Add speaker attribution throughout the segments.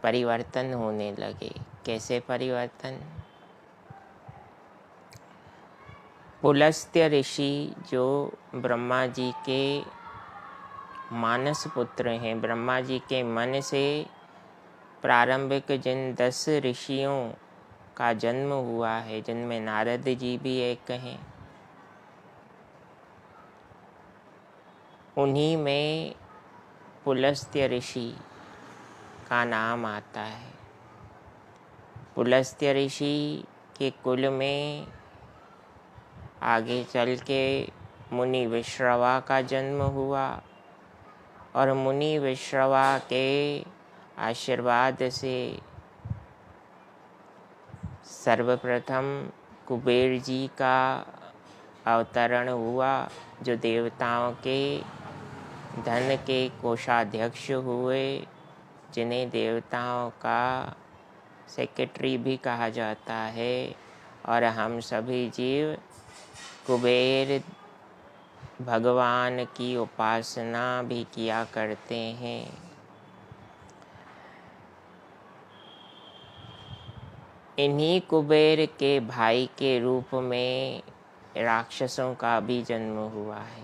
Speaker 1: परिवर्तन होने लगे। कैसे परिवर्तन? पुलस्त्य ऋषि जो ब्रह्मा जी के मानस पुत्र हैं, ब्रह्मा जी के मन से प्रारंभिक जिन 10 ऋषियों का जन्म हुआ है, जिनमें नारद जी भी एक हैं, उन्हीं में पुलस्त्य ऋषि का नाम आता है। पुलस्त्य ऋषि के कुल में आगे चल के मुनि विश्रवा का जन्म हुआ और मुनि विश्रवा के आशीर्वाद से सर्वप्रथम कुबेर जी का अवतरण हुआ, जो देवताओं के धन के कोषाध्यक्ष हुए, जिन्हें देवताओं का सेक्रेटरी भी कहा जाता है। और हम सभी जीव कुबेर भगवान की उपासना भी किया करते हैं। इन्हीं कुबेर के भाई के रूप में राक्षसों का भी जन्म हुआ है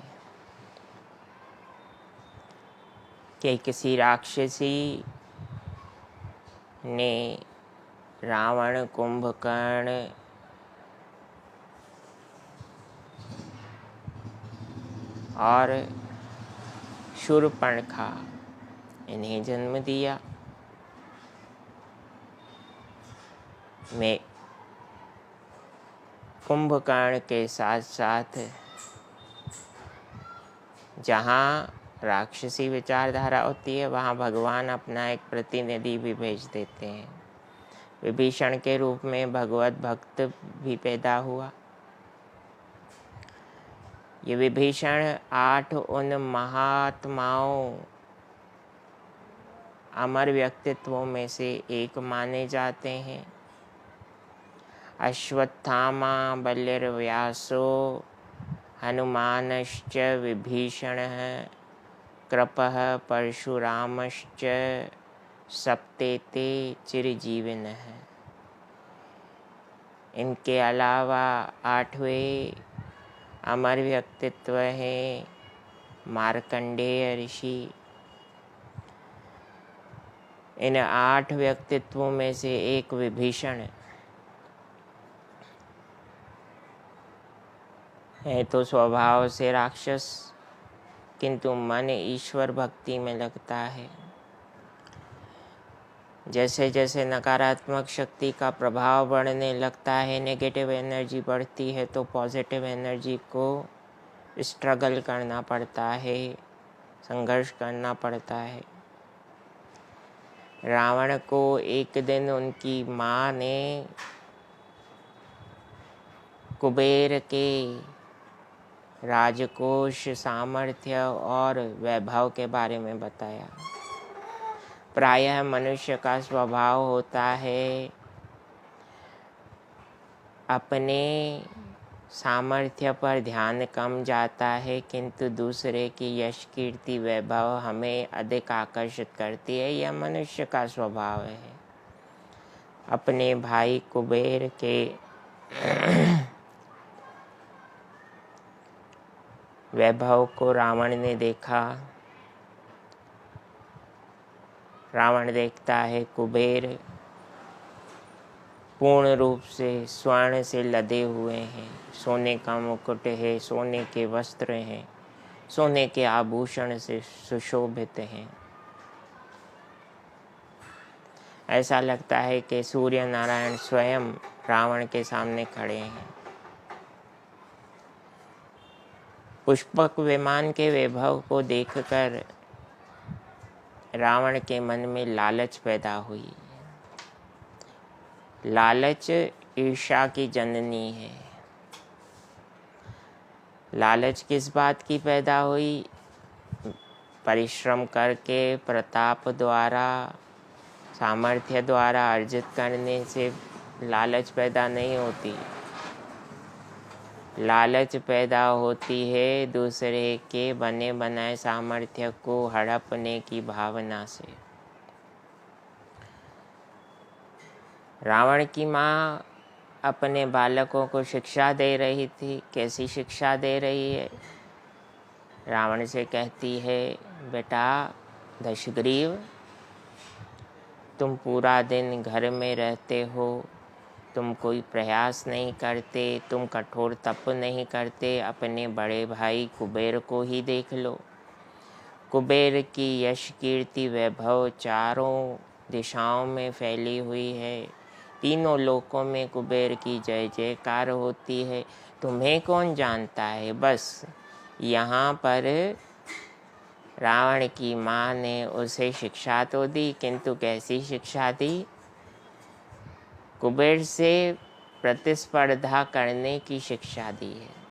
Speaker 1: कि किसी राक्षसी ने रावण, कुंभकर्ण और शूर्पणखा इन्हें जन्म दिया। मैं कुंभकर्ण के साथ साथ जहाँ राक्षसी विचारधारा होती है, वहाँ भगवान अपना एक प्रतिनिधि भी भेज देते हैं। विभीषण के रूप में भगवत भक्त भी पैदा हुआ। ये विभीषण 8 उन महात्माओं, अमर व्यक्तित्वों में से एक माने जाते हैं। अश्वत्थामा बलिर्व्यासो हनुमानश्च विभीषणः कृपः परशुरामश्च सप्तेते चिरजीविनः। इनके अलावा 8वें अमर व्यक्तित्व हैं मार्कंडेय ऋषि। इन 8 व्यक्तित्वों में से एक विभीषण है तो स्वभाव से राक्षस, किंतु मन ईश्वर भक्ति में लगता है। जैसे जैसे नकारात्मक शक्ति का प्रभाव बढ़ने लगता है, नेगेटिव एनर्जी बढ़ती है, तो पॉजिटिव एनर्जी को स्ट्रगल करना पड़ता है, संघर्ष करना पड़ता है। रावण को एक दिन उनकी माँ ने कुबेर के राजकोष, सामर्थ्य और वैभव के बारे में बताया। प्रायः मनुष्य का स्वभाव होता है अपने सामर्थ्य पर ध्यान कम जाता है, किंतु दूसरे की यश, कीर्ति, वैभव हमें अधिक आकर्षित करती है। यह मनुष्य का स्वभाव है। अपने भाई कुबेर के वैभव को रावण ने देखा। रावण देखता है कुबेर पूर्ण रूप से स्वर्ण से लदे हुए हैं, सोने का मुकुट है, सोने के वस्त्र हैं, सोने के आभूषण से सुशोभित हैं। ऐसा लगता है कि सूर्य नारायण स्वयं रावण के सामने खड़े हैं। पुष्पक विमान के वैभव को देखकर रावण के मन में लालच पैदा हुई। लालच ईर्ष्या की जननी है। लालच किस बात की पैदा हुई? परिश्रम करके, प्रताप द्वारा, सामर्थ्य द्वारा अर्जित करने से लालच पैदा नहीं होती। लालच पैदा होती है दूसरे के बने बनाए सामर्थ्य को हड़पने की भावना से। रावण की माँ अपने बालकों को शिक्षा दे रही थी। कैसी शिक्षा दे रही है? रावण से कहती है, बेटा दशग्रीव, तुम पूरा दिन घर में रहते हो, तुम कोई प्रयास नहीं करते, तुम कठोर तप नहीं करते। अपने बड़े भाई कुबेर को ही देख लो। कुबेर की यश कीर्ति वैभव चारों दिशाओं में फैली हुई है। तीनों लोकों में कुबेर की जय जयकार होती है। तुम्हें कौन जानता है? बस यहाँ पर रावण की माँ ने उसे शिक्षा तो दी, किंतु कैसी शिक्षा दी? कुबेर से प्रतिस्पर्धा करने की शिक्षा दी है।